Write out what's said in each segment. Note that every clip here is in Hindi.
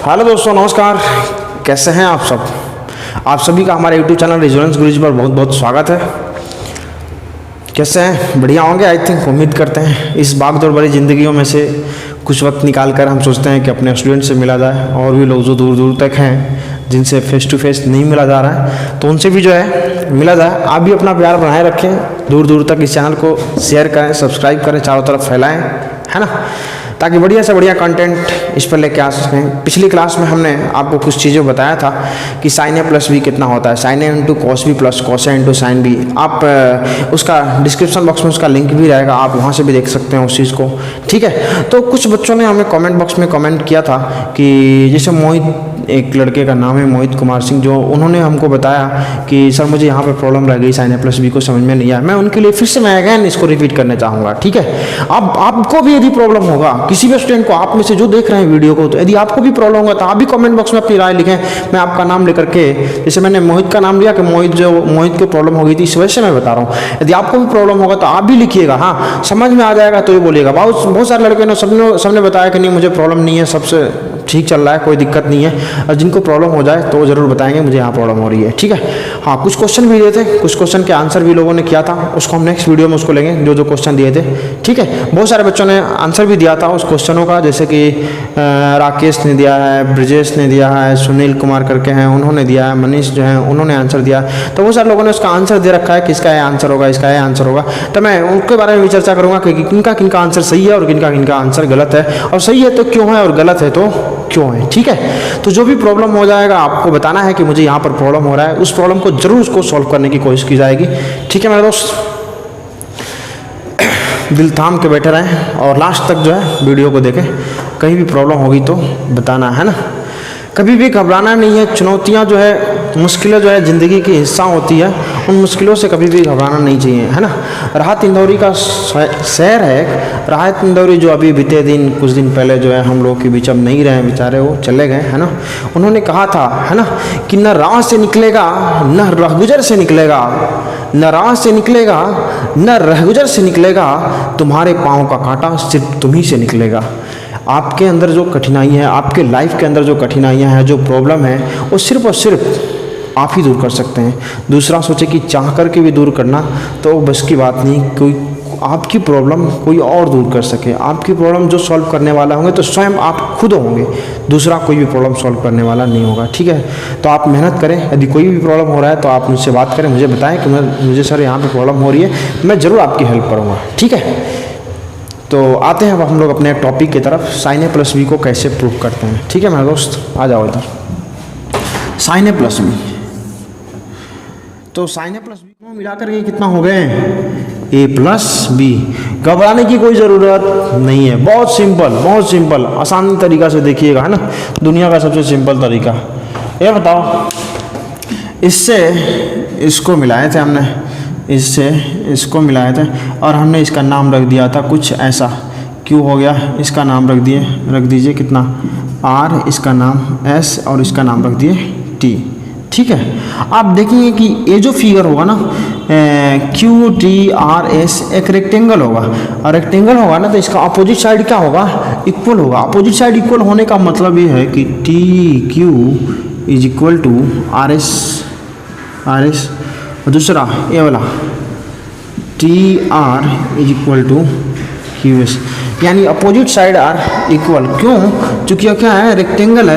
हेलो दोस्तों, नमस्कार। कैसे हैं आप सब? आप सभी का हमारे यूट्यूब चैनल रेजोनेंस गुरुजी पर बहुत बहुत स्वागत है। कैसे हैं? बढ़िया होंगे आई थिंक, उम्मीद करते हैं। इस भागदौड़ भरी ज़िंदगियों में से कुछ वक्त निकाल कर हम सोचते हैं कि अपने स्टूडेंट से मिला जाए, और भी लोग जो दूर दूर तक हैं जिनसे फेस टू फेस नहीं मिला जा रहा है, तो उनसे भी जो है मिला जाए। आप भी अपना प्यार बनाए रखें, दूर दूर तक इस चैनल को शेयर करें, सब्सक्राइब करें, चारों तरफ फैलाएं, है ना, ताकि बढ़िया से बढ़िया कंटेंट इस पर लेके आ सकें। पिछली क्लास में हमने आपको कुछ चीज़ें बताया था कि साइन ए प्लस बी कितना होता है, sine A into cos B plus cos A into sine B. आप उसका डिस्क्रिप्शन बॉक्स में उसका लिंक भी रहेगा, आप वहाँ से भी देख सकते हैं उस चीज़ को। ठीक है, तो कुछ बच्चों ने हमें कमेंट बॉक्स में कमेंट किया था कि जैसे मोहित, एक लड़के का नाम है मोहित कुमार सिंह, जो उन्होंने हमको बताया कि सर मुझे यहाँ पर प्रॉब्लम रह गई, साइन ए प्लस बी को समझ में नहीं आया। मैं उनके लिए फिर से मैं अगेन इसको रिपीट करना चाहूँगा। ठीक है, अब आपको भी यदि प्रॉब्लम होगा, किसी भी स्टूडेंट को, आप में से जो देख रहे हैं वीडियो को, तो यदि आपको भी प्रॉब्लम होगा तो आप भी कमेंट बॉक्स में अपनी राय लिखें। मैं आपका नाम लेकर के, जैसे मैंने मोहित का नाम लिया कि मोहित को प्रॉब्लम हो गई थी, इस वजह से मैं बता रहा हूँ। यदि आपको भी प्रॉब्लम होगा तो आप भी लिखिएगा। हाँ, समझ में आ जाएगा तो ये बोलिएगा। बहुत सारे लड़के ने सबने बताया कि नहीं मुझे प्रॉब्लम नहीं है, सबसे ठीक चल रहा है, कोई दिक्कत नहीं है। और जिनको प्रॉब्लम हो जाए तो ज़रूर बताएंगे मुझे यहाँ प्रॉब्लम हो रही है। ठीक है, हाँ, कुछ क्वेश्चन भी दिए थे, कुछ क्वेश्चन के आंसर भी लोगों ने किया था, उसको हम नेक्स्ट वीडियो में उसको लेंगे, जो जो क्वेश्चन दिए थे। ठीक है, बहुत सारे बच्चों ने आंसर भी दिया था उस क्वेश्चनों का, जैसे कि राकेश ने दिया है, ब्रजेश ने दिया है, सुनील कुमार करके हैं उन्होंने दिया है, मनीष जो है उन्होंने आंसर दिया। तो बहुत सारे लोगों ने उसका आंसर दे रखा है कि इसका ये आंसर होगा, इसका ये आंसर होगा। तो मैं उनके बारे में भी चर्चा करूँगा कि किनका किनका आंसर सही है और किनका किनका आंसर गलत है, और सही है तो क्यों है और गलत है तो क्यों है। ठीक है, तो जो भी प्रॉब्लम हो जाएगा आपको बताना है कि मुझे यहाँ पर प्रॉब्लम हो रहा है, उस प्रॉब्लम को जरूर उसको सॉल्व करने की कोशिश की जाएगी। ठीक है मेरे दोस्त, दिल थाम के बैठे रहें और लास्ट तक जो है वीडियो को देखें। कहीं भी प्रॉब्लम होगी तो बताना, है ना। कभी भी घबराना नहीं है। चुनौतियाँ जो है, मुश्किलें जो है ज़िंदगी की हिस्सा होती है, उन मुश्किलों से कभी भी घबराना नहीं चाहिए, है ना। राहत इंदौरी का शहर है, राहत इंदौरी, जो अभी बीते दिन कुछ दिन पहले जो है हम लोग के बीच अब नहीं रहे, बेचारे वो चले गए, है ना। उन्होंने कहा था, है ना, कि न राह से निकलेगा न रहगुजर से निकलेगा, न राह से निकलेगा न रहगुजर से निकलेगा, तुम्हारे पाँव का कांटा सिर्फ तुम्ही से निकलेगा। आपके अंदर जो कठिनाई है, आपके लाइफ के अंदर जो कठिनाइयाँ हैं, जो प्रॉब्लम है, वो सिर्फ और सिर्फ आप ही दूर कर सकते हैं। दूसरा सोचे कि चाह करके भी दूर करना तो बस की बात नहीं। कोई आपकी प्रॉब्लम कोई और दूर कर सके, आपकी प्रॉब्लम जो सॉल्व करने वाला होंगे तो स्वयं आप खुद होंगे, दूसरा कोई भी प्रॉब्लम सॉल्व करने वाला नहीं होगा। ठीक है, तो आप मेहनत करें। यदि कोई भी प्रॉब्लम हो रहा है तो आप मुझसे बात करें, मुझे बताएं कि मुझे सर यहाँ पर प्रॉब्लम हो रही है, मैं ज़रूर आपकी हेल्प करूँगा। ठीक है, तो आते हैं अब हम लोग अपने टॉपिक की तरफ, साइन ए प्लस बी को कैसे प्रूव करते हैं। ठीक है मेरे दोस्त, आ जाओ इधर। साइन ए प्लस बी, तो साइन ए प्लस बी को मिलाकर के कितना हो गए, ए प्लस बी। घबराने की कोई ज़रूरत नहीं है, बहुत सिंपल आसान तरीका से देखिएगा, है ना, दुनिया का सबसे सिंपल तरीका। ये बताओ, इससे इसको मिलाए थे हमने, इससे इसको मिलाए थे, और हमने इसका नाम रख दिया था कुछ ऐसा। क्यों हो गया, इसका नाम रख दीजिए कितना, आर, इसका नाम एस, और इसका नाम रख दिए टी। ठीक है, आप देखेंगे कि ये जो फिगर होगा ना, क्यू टी आर एस, एक रेक्टेंगल होगा, और रेक्टेंगल होगा ना तो इसका अपोजिट साइड क्या होगा, इक्वल होगा। अपोजिट साइड इक्वल होने का मतलब ये है कि T Q is equal to R S, और दूसरा ये वाला T R is equal to Q S, यानी अपोजिट साइड आर इक्वल। क्यों? क्योंकि क्या है, रेक्टेंगल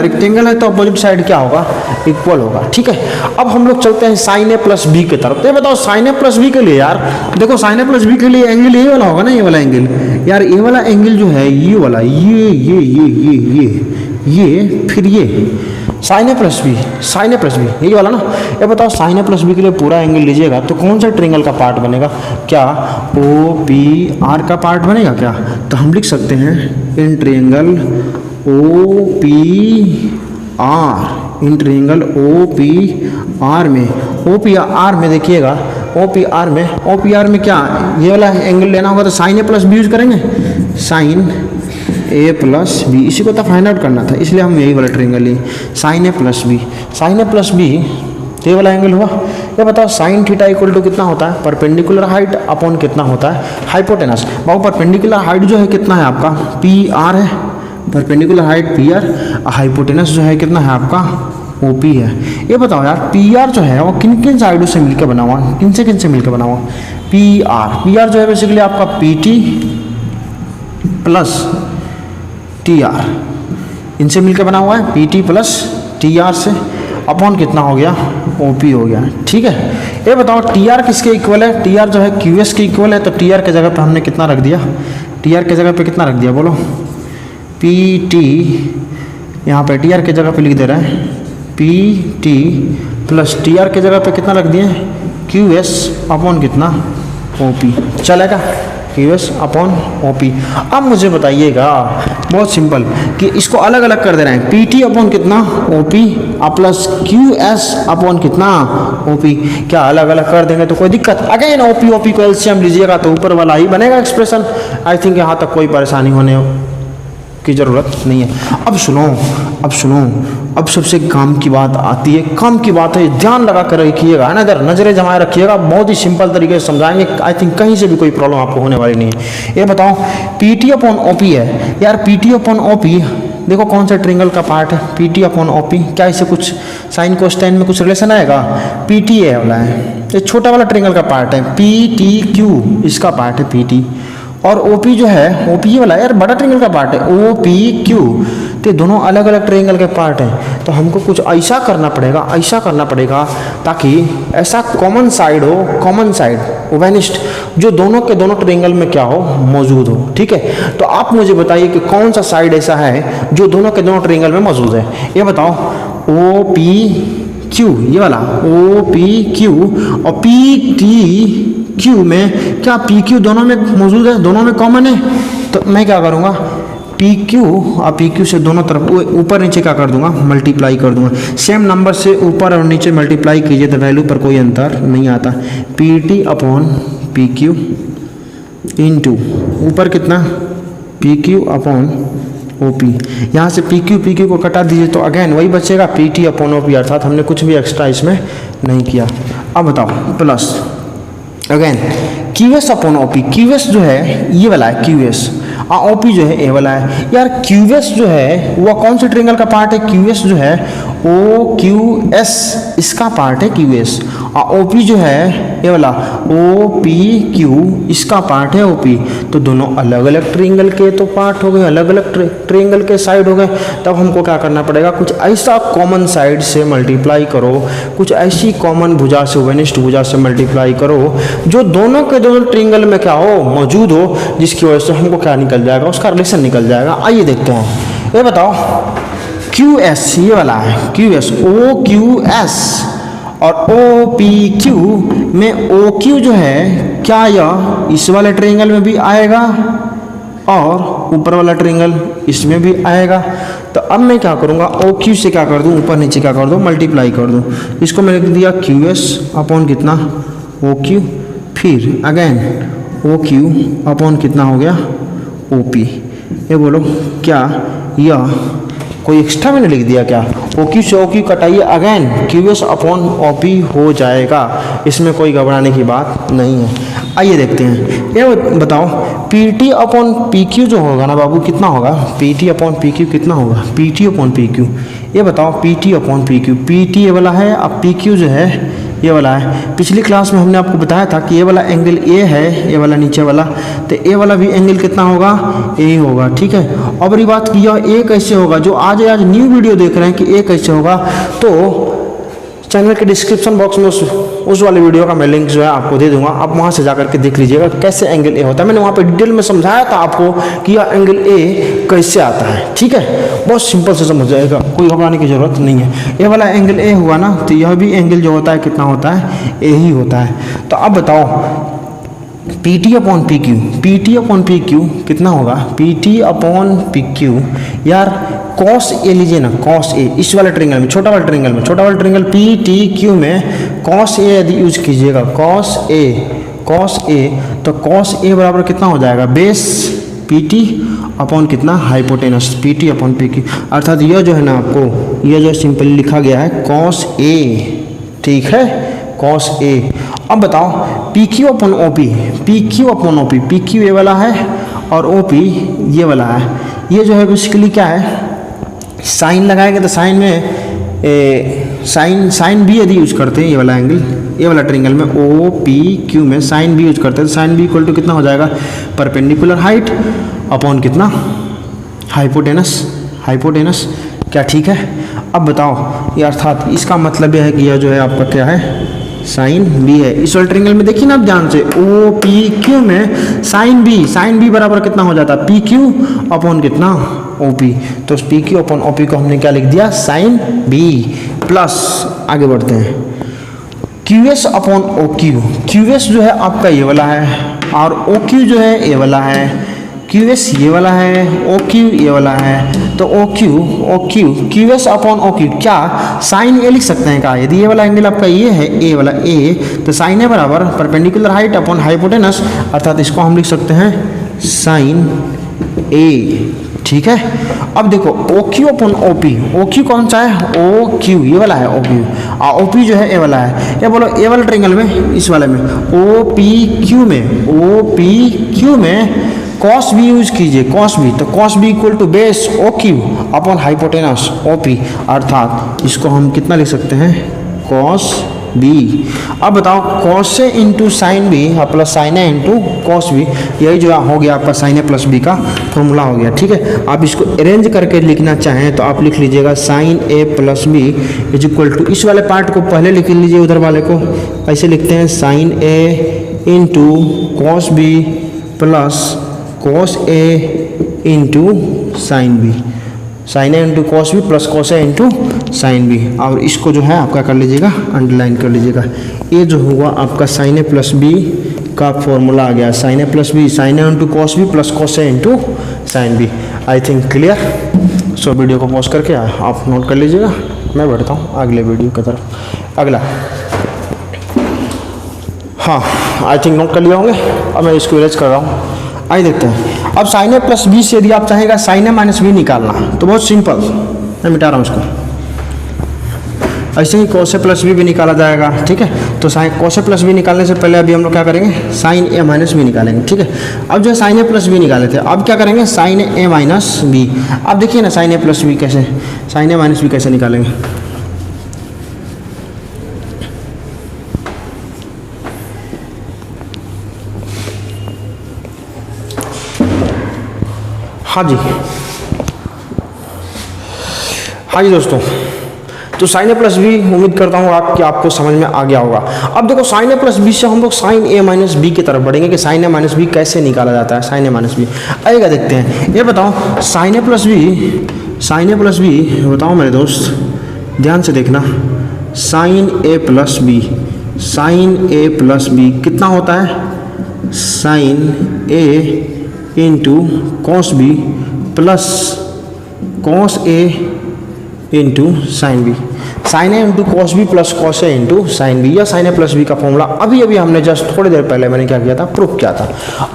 है तो अपोजिट साइड क्या होगा, इक्वल होगा। ठीक है, अब हम लोग चलते हैं साइन ए प्लस बी की तरफ। तो ये बताओ, साइन ए प्लस बी के लिए यार देखो, साइन ए प्लस बी के लिए एंगल ये वाला होगा ना, ये वाला एंगल यार, ये वाला एंगल जो है, ये वाला, ये फिर ये साइन ए प्लस बी, यही वाला ना। ये बताओ, साइन ए प्लस बी के लिए पूरा एंगल लीजिएगा तो कौन सा ट्रायंगल का पार्ट बनेगा, क्या ओ पी आर का पार्ट बनेगा क्या? तो हम लिख सकते हैं in triangle O P R, in triangle O P R में, ओ पी आर में देखिएगा, ओ पी आर में क्या ये वाला एंगल लेना होगा तो sine A plus B use करेंगे, साइन ए प्लस बी, इसी को तो फाइंड आउट करना था, इसलिए हम यही वाला ट्रायंगल लिए, साइन ए प्लस बी, ये वाला एंगल हुआ। ये बताओ, साइन थीटा इक्वल टू कितना होता है, परपेंडिकुलर हाइट अपॉन कितना होता है, हाइपोटेनस। बाबू परपेंडिकुलर हाइट जो है कितना है आपका, पी आर है, perpendicular height P R, hypotenuse जो है कितना है आपका ओ पी है। ये बताओ यार पी आर जो है वो किन किन साइडों से मिलकर बना हुआ, किन से मिलकर बना हुआ? पी आर जो है बेसिकली आपका P T plus T R, इनसे मिलकर बना हुआ है, P T plus T R से, अपॉन कितना हो गया? ओ पी हो गया। ठीक है, ये बताओ टी आर किसके इक्वल है? टी आर जो है क्यू एस के इक्वल है, तो टी आर के जगह पे हमने कितना रख दिया? टी आर के जगह पे कितना रख दिया बोलो? पी टी, यहाँ पे टी आर के जगह पे लिख दे रहे हैं P T plus T R के जगह पे कितना रख दिए? क्यू एस अपॉन कितना? O P. चलेगा? Q S upon O P. अब मुझे बताइएगा बहुत सिंपल कि इसको अलग अलग कर दे रहे हैं, पी टी अपॉन कितना? O P plus Q S upon कितना? O P. क्या अलग अलग कर देंगे तो कोई दिक्कत? अगेन ओ पी को एलसीएम लीजिएगा तो ऊपर वाला ही बनेगा एक्सप्रेशन। आई थिंक यहाँ तक कोई परेशानी होने की ज़रूरत नहीं है। अब सुनो, अब सबसे काम की बात आती है, काम की बात है, ध्यान लगा कर रखिएगा, है ना, इधर नजरें जमाए रखिएगा, बहुत ही सिंपल तरीके से समझाएंगे। आई थिंक कहीं से भी कोई प्रॉब्लम आपको होने वाली नहीं है। ये बताओ P T upon O P है यार, P T upon O P देखो कौन सा ट्रायंगल का पार्ट है? P T upon O P. क्या इससे कुछ साइन कोसाइन में कुछ रिलेशन आएगा? पी टी ए वाला है, ये छोटा वाला ट्रायंगल का पार्ट है, पी टी क्यू इसका पार्ट है पी टी, और ओ पी जो है ओ पी वाला यार बड़ा ट्रायंगल का पार्ट है ओ पी क्यू। तो दोनों अलग अलग ट्रायंगल के पार्ट हैं, तो हमको कुछ ऐसा करना पड़ेगा ताकि ऐसा कॉमन साइड हो, कॉमन साइड ओवेनिस्ट जो दोनों के दोनों ट्रायंगल में क्या हो? मौजूद हो। ठीक है, तो आप मुझे बताइए कि कौन सा साइड ऐसा है जो दोनों के दोनों ट्रायंगल में मौजूद है? ये बताओ ओ पी क्यू, ये वाला ओ पी क्यू और पी टी क्यू में क्या पी क्यू दोनों में मौजूद है? दोनों में कॉमन है। तो मैं क्या करूँगा? पी क्यू और पी क्यू से दोनों तरफ ऊपर नीचे क्या कर दूंगा? मल्टीप्लाई कर दूंगा। सेम नंबर से ऊपर और नीचे मल्टीप्लाई कीजिए तो वैल्यू पर कोई अंतर नहीं आता। P T upon P Q into ऊपर कितना? P Q upon O P. यहाँ से पी क्यू को कटा दीजिए तो अगेन वही बचेगा P T upon O P, अर्थात हमने कुछ भी एक्स्ट्रा इसमें नहीं किया। अब बताओ plus again Q S upon O P. Q S जो है ये वाला है क्यू एस, और ओ पी जो है ए वाला है। यार क्यू एस जो है वह कौन से ट्रायंगल का पार्ट है? क्यू एस जो है ओ क्यू एस इसका पार्ट है क्यू एस, और ओ पी जो है ये वाला ओ पी क्यू इसका पार्ट है ओ पी। तो दोनों अलग अलग ट्रायंगल के तो पार्ट हो गए, अलग अलग ट्रायंगल के साइड हो गए। तब हमको क्या करना पड़ेगा? कुछ ऐसा कॉमन साइड से मल्टीप्लाई करो, कुछ ऐसी कॉमन भुजा से ओवेनिस्ट भुजा से मल्टीप्लाई करो जो दोनों के दोनों ट्रायंगल में क्या हो? मौजूद हो, जिसकी वजह से हमको क्या निकल जाएगा? उसका रिलेशन निकल जाएगा। आइए देखते हैं। ये बताओ क्यू एस ये वाला है Q S O Q S और ओ पी क्यू में ओ क्यू जो है क्या यह इस वाले ट्रायंगल में भी आएगा और ऊपर वाला ट्रायंगल इसमें भी आएगा? तो अब मैं क्या करूँगा? ओ क्यू से क्या कर दूँ? ऊपर नीचे क्या कर दूँ? मल्टीप्लाई कर दूँ। इसको मैंने लिख दिया क्यू एस अपॉन कितना? ओ क्यू, फिर अगेन ओ क्यू अपॉन कितना हो गया? O P. ये बोलो क्या यह कोई एक्स्ट्रा मैंने लिख दिया क्या? ओ क्यू से ओ क्यू कटाइए, again Q S upon O P हो जाएगा। इसमें कोई घबराने की बात नहीं है। आइए देखते हैं। ये बताओ P T upon P Q जो होगा ना बाबू कितना होगा? P T upon P Q कितना होगा? P T upon P Q. ये बताओ P T upon P Q, P T ये वाला है, अब पी क्यू जो है ये वाला है। पिछली क्लास में हमने आपको बताया था कि ये वाला एंगल ए है, ये वाला नीचे वाला, तो ए वाला भी एंगल कितना होगा? ए होगा। ठीक है, अब ये बात की यह ए कैसे होगा? जो आज न्यू वीडियो देख रहे हैं कि ए कैसे होगा, तो चैनल के डिस्क्रिप्शन बॉक्स में उस वाले वीडियो का मैं लिंक जो है आपको दे दूंगा, आप वहाँ से जाकर के देख लीजिएगा कैसे एंगल ए होता है। मैंने वहाँ पे डिटेल में समझाया था आपको कि यह एंगल ए कैसे आता है। ठीक है, बहुत सिंपल से समझ जाएगा, कोई घबराने की जरूरत नहीं है। ये वाला एंगल ए हुआ ना, तो यह भी एंगल जो होता है कितना होता है? ए ही होता है। तो अब बताओ P T upon P Q, P T upon P Q कितना होगा? P T upon P Q यार कॉस ए लीजिए ना, कॉस ए इस वाले ट्रायंगल में, छोटा वाला ट्रायंगल पी टी क्यू में कॉस ए यदि यूज कीजिएगा, कॉस ए तो कॉस ए बराबर कितना हो जाएगा? बेस पी टी अपॉन कितना? Hypotenuse P T upon P Q. अर्थात यह जो है ना आपको यह जो सिंपली लिखा गया है कॉस ए। ठीक है, कॉस ए। अब बताओ P Q upon O P, P Q upon O P, P Q A वाला है और ओ पी ये वाला है। ये जो है बेसिकली क्या है, साइन लगाएंगे तो साइन में साइन बी यदि यूज करते हैं, ये वाला एंगल, ये वाला ट्रायंगल में ओ पी क्यू में साइन बी यूज करते हैं तो साइन बी इक्वल टू कितना हो जाएगा, परपेंडिकुलर हाइट अपॉन कितना, हाइपोटेनस। क्या ठीक है? अब बताओ ये अर्थात इसका मतलब यह है कि यह जो है आपका क्या है, साइन बी है। इस वाले ट्रायंगल में देखिए ना आप ध्यान से, ओ पी क्यू में साइन बी बराबर कितना हो जाता है, पी क्यू अपॉन कितना, ओ पी। तो P Q upon O P को हमने क्या लिख दिया, साइन बी प्लस, आगे बढ़ते हैं, Q S upon O Q. Q S जो है आपका ये वाला है और ओ क्यू जो है ये वाला है, क्यू एस ये वाला है, ओ क्यू ये वाला है। तो O Q S upon O Q, क्या साइन ए लिख सकते हैं क्या? यदि ये वाला एंगल आपका ये है, ए वाला ए, तो साइन ए बराबर परपेंडिकुलर हाइट अपॉन हाइपोटेनस, अर्थात इसको हम लिख सकते हैं साइन ए। ठीक है, अब देखो O Q upon O P, O Q कौन सा है, ओ क्यू ये वाला है ओ क्यू, और ओ पी जो है ए वाला है। ये बोलो ए वाला ट्रायंगल में, इस वाले में ओ पी क्यू में कॉस बी यूज कीजिए, कॉस बी, तो cos B equal to base O Q upon hypotenuse O P, अर्थात इसको हम कितना लिख सकते हैं, कॉस बी। अब बताओ cos A into sine B plus sine A into cos B, यही जो हो गया आपका साइन ए प्लस बी का फॉर्मूला हो गया। ठीक है, आप इसको अरेंज करके लिखना चाहें तो आप लिख लीजिएगा sine A plus B is equal to, इस वाले पार्ट को पहले लिख लीजिए, उधर वाले को ऐसे लिखते हैं, sine A into cos B plus cos A into sine B, sine A into cos B plus cos A into sine B, और इसको जो है आपका कर लीजिएगा, अंडरलाइन कर लीजिएगा। ये जो हुआ आपका साइन ए प्लस बी का फॉर्मूला आ गया, sine A plus B, sine A into cos B plus cos A into sine B. I think clear. So video को पॉज करके आप नोट कर लीजिएगा, मैं बढ़ता हूँ अगले वीडियो की तरफ। अगला, हाँ आई थिंक नोट कर लिया होंगे, अब मैं इसको इरेज कर रहा हूँ। आइए देखते हैं, अब साइन ए प्लस बी से यदि आप चाहेगा साइन ए माइनस बी निकालना, तो बहुत सिंपल, मैं मिटा रहा हूँ इसको, ऐसे ही कॉस ए प्लस बी भी निकाला जाएगा। ठीक है, तो sine cos A plus B निकालने से पहले अभी हम लोग क्या करेंगे, साइन ए माइनस बी निकालेंगे। ठीक है, अब जो है साइन ए प्लस बी निकाले थे, अब क्या करेंगे, साइन ए माइनस बी। अब देखिए ना साइन ए प्लस बी कैसे, साइन ए माइनस बी कैसे निकालेंगे। हाँ जी दोस्तों, तो साइन ए प्लस बी उम्मीद करता हूँ आपको समझ में आ गया होगा। अब देखो साइन ए प्लस बी से हम लोग साइन ए माइनस बी की तरफ बढ़ेंगे कि साइन ए माइनस बी कैसे निकाला जाता है, साइन ए माइनस बी आएगा, देखते हैं। ये बताओ साइन ए प्लस बी बताओ मेरे दोस्त, ध्यान से देखना, साइन ए प्लस बी कितना होता है, sine A into cos B plus cos A into sine B, sine A into cos B plus cos A into sine B, या साइन ए प्लस बी का फॉर्मूला अभी हमने जस्ट थोड़ी देर पहले मैंने क्या किया था, प्रूफ किया था।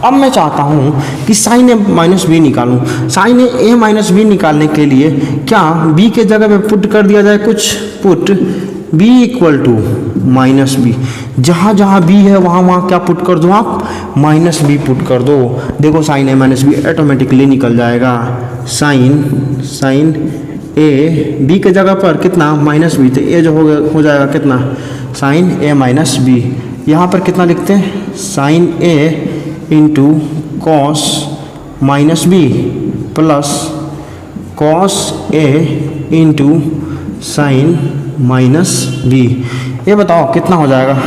अब मैं चाहता हूँ कि साइन ए माइनस बी निकालूँ। साइन ए माइनस बी निकालने के लिए क्या बी के जगह पे पुट कर दिया जाए कुछ, put b equal to minus B, जहाँ जहाँ b है वहाँ क्या पुट कर दो आप, माइनस बी पुट कर दो। देखो sine A minus B automatically निकल जाएगा, साइन ए बी के जगह पर कितना, माइनस बी, तो ए जो हो जाएगा कितना, साइन ए माइनस बी। यहाँ पर कितना लिखते हैं, sine A into cos minus B plus cos A into sine minus B. ये बताओ कितना हो जाएगा,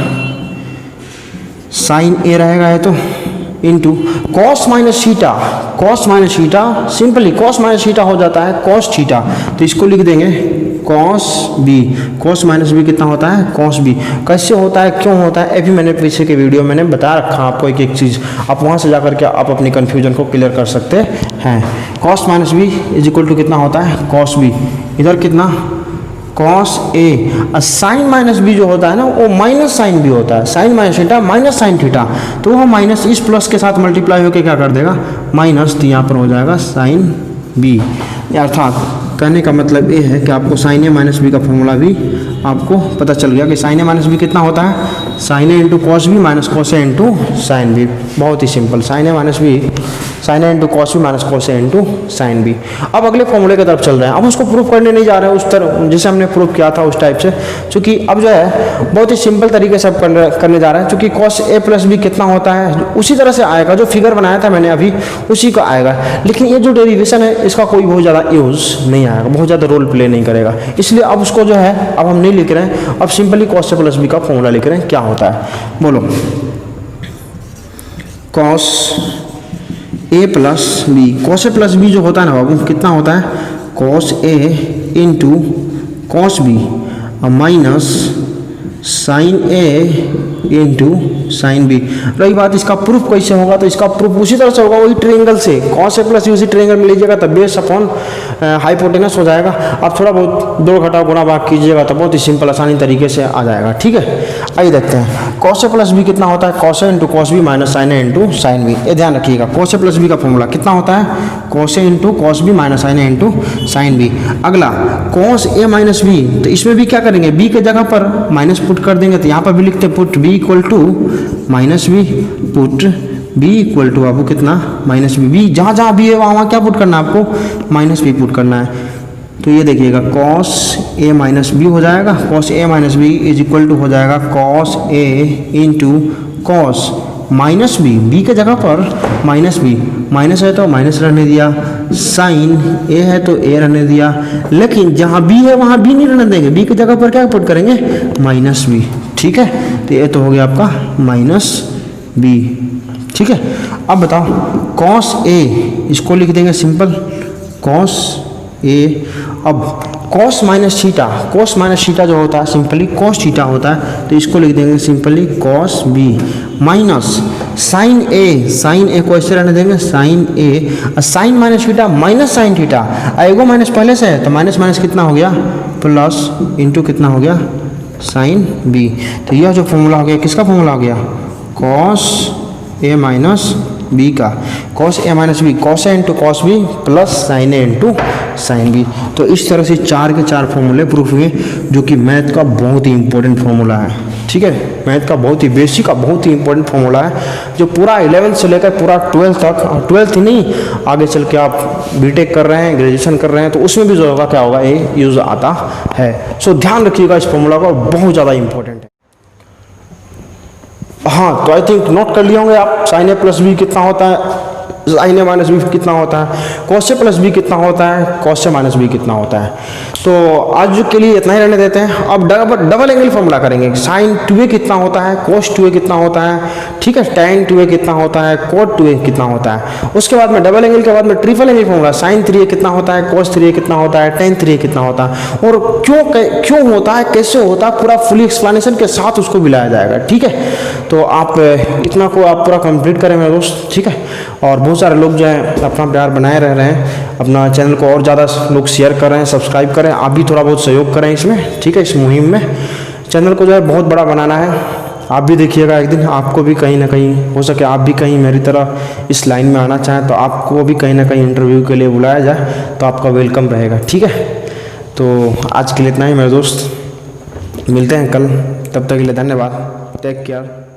साइन ए रहेगा है तो into cos minus theta, simply cos minus theta हो जाता है कॉस थीटा, तो इसको लिख देंगे cos B. Cos minus B कितना होता है, कॉस बी। कैसे होता है, क्यों होता है, अभी मैंने पीछे के वीडियो मैंने बता रखा आपको एक चीज़, आप वहाँ से जाकर के आप अपनी कन्फ्यूजन को क्लियर कर सकते हैं। Cos minus B is equal to कितना होता है, कॉस बी, इधर कितना, cos A. Sine minus B जो होता है ना, वो माइनस साइन बी होता है, sine minus theta minus sine theta, तो वो माइनस इस प्लस के साथ मल्टीप्लाई होकर क्या कर देगा, माइनस, तो यहाँ पर हो जाएगा साइन बी। अर्थात कहने का मतलब ये है कि आपको साइन ए माइनस बी का फॉर्मूला भी आपको पता चल गया कि साइन ए माइनस बी कितना होता है, sine A into cos B minus cos A into sine B. बहुत ही simple, sine A minus B sine A into cos B minus cos A into sine B. अब अगले फॉर्मूले की तरफ चल रहे हैं। अब उसको प्रूफ करने नहीं जा रहे हैं उस तरह जैसे हमने प्रूफ किया था उस टाइप से, क्योंकि अब जो है बहुत ही सिंपल तरीके से अब करने जा रहे हैं। क्योंकि कॉस ए प्लस बी कितना होता है उसी तरह से आएगा, जो फिगर बनाया था मैंने अभी उसी का आएगा। लेकिन ये जो डेरिवेशन है इसका कोई बहुत ज़्यादा यूज़ नहीं आएगा, बहुत ज़्यादा रोल प्ले नहीं करेगा। इसलिए अब उसको जो है अब हम नहीं लिख रहे हैं, अब simply cos A plus B का फॉर्मूला लिख रहे हैं। क्या होता है बोलो? Cos A plus B, cos A plus B जो होता है ना बाबू कितना होता है? Cos A into cos B minus sine A into sine B. रही बात इसका प्रूफ कैसे होगा, तो इसका प्रूफ उसी तरह से होगा, वही ट्रायंगल से। कॉस ए प्लस उसी ट्रायंगल में लीजिएगा तब बेस अपॉन हाइपोटेनस हो जाएगा। अब थोड़ा बहुत जोड़ घटाव गुणा भाग कीजिएगा तो बहुत ही सिंपल आसानी तरीके से आ जाएगा। ठीक है, आइए देखते हैं कॉस ए प्लस बी कितना होता है? Cos A into cos B minus sine A into sine B. ये ध्यान रखिएगा, कॉस ए प्लस बी का फॉर्मूला कितना होता है? Cos A into cos B minus sine A into sine B. अगला कॉस ए माइनस बी, तो इसमें भी क्या करेंगे? बी के जगह पर माइनस पुट कर देंगे, तो यहाँ पर भी लिखते हैं put B equal to minus B, put B equal to आपको कितना? Minus B. बी जहाँ जहाँ बी है वहाँ क्या पुट करना है आपको? माइनस बी पुट करना है। तो ये देखिएगा कॉस ए माइनस बी हो जाएगा, cos A minus B is equal to हो जाएगा cos A into cos minus B, B के जगह पर माइनस बी, माइनस है तो माइनस रहने दिया, साइन ए है तो ए रहने दिया। लेकिन जहाँ बी है वहाँ बी नहीं रहने देंगे, बी की जगह पर क्या पुट करेंगे? Minus B. ठीक है, तो ये तो हो गया आपका माइनस बी। ठीक है, अब बताओ कॉस ए, इसको लिख देंगे सिंपल कॉस ए। अब cos minus theta, cos minus theta जो होता है सिंपली कॉस थीटा होता है, तो इसको लिख देंगे simply cos B minus sine A, sine A को ऐसे रहने देंगे sine A, sine minus theta minus sine theta, एगो माइनस पहले से है तो माइनस माइनस कितना हो गया? प्लस इंटू कितना हो गया? Sine B. तो यह जो फॉर्मूला हो गया किसका फॉर्मूला हो गया? कॉस ए माइनस बी का, cos A minus B, cos A into cos B plus sine A into sine B. तो इस तरह से 4 के 4 फॉर्मूले प्रूफ हुए, जो कि मैथ का बहुत ही इंपॉर्टेंट फॉर्मूला है। ठीक है, मैथ का बहुत ही बेसिक का बहुत ही इंपॉर्टेंट फॉर्मूला है, जो पूरा 11th से लेकर पूरा 12th तक, 12th ही नहीं आगे चल के आप बीटेक कर रहे हैं, ग्रेजुएशन कर रहे हैं, तो उसमें भी जो होगा क्या होगा ये यूज़ आता है। सो ध्यान रखिएगा इस फॉर्मूला का, बहुत ज़्यादा इंपॉर्टेंट है। हाँ, तो आई थिंक नोट कर लिए होंगे आप साइन ए प्लस बी कितना होता है, साइन ए माइनस बी कितना होता है, कॉस ए प्लस बी कितना होता है, कॉस ए माइनस बी कितना होता है। तो आज के लिए इतना ही रहने देते हैं। अब डबल एंगल फॉर्मूला करेंगे। साइन 2a कितना होता है, कॉस 2a कितना होता है, ठीक है, टैन 2a कितना होता है, कॉट 2a कितना होता है। उसके बाद में डबल एंगल के बाद में triple angle formula, sign 3a कितना होता है, कॉस 3a कितना होता है, टैन 3a कितना होता है, और क्यों होता है, कैसे होता है, पूरा फुल एक्सप्लेनेशन के साथ उसको मिलाया जाएगा। ठीक है, तो आप इतना को आप पूरा कंप्लीट करें मेरे दोस्त। ठीक है, और बहुत सारे लोग जो है अपना प्यार बनाए रह रहे हैं, अपना चैनल को और ज़्यादा लोग शेयर कर रहे हैं, सब्सक्राइब करें, आप भी थोड़ा बहुत सहयोग करें इसमें। ठीक है, इस मुहिम में चैनल को जो है बहुत बड़ा बनाना है। आप भी देखिएगा एक दिन आपको भी कहीं ना कहीं हो सके आप भी कहीं मेरी तरह इस लाइन में आना चाहें तो आपको भी कहीं ना कहीं इंटरव्यू के लिए बुलाया जाए तो आपका वेलकम रहेगा। ठीक है, तो आज के लिए इतना ही मेरे दोस्त, मिलते हैं कल, तब तक के लिए धन्यवाद, टेक केयर।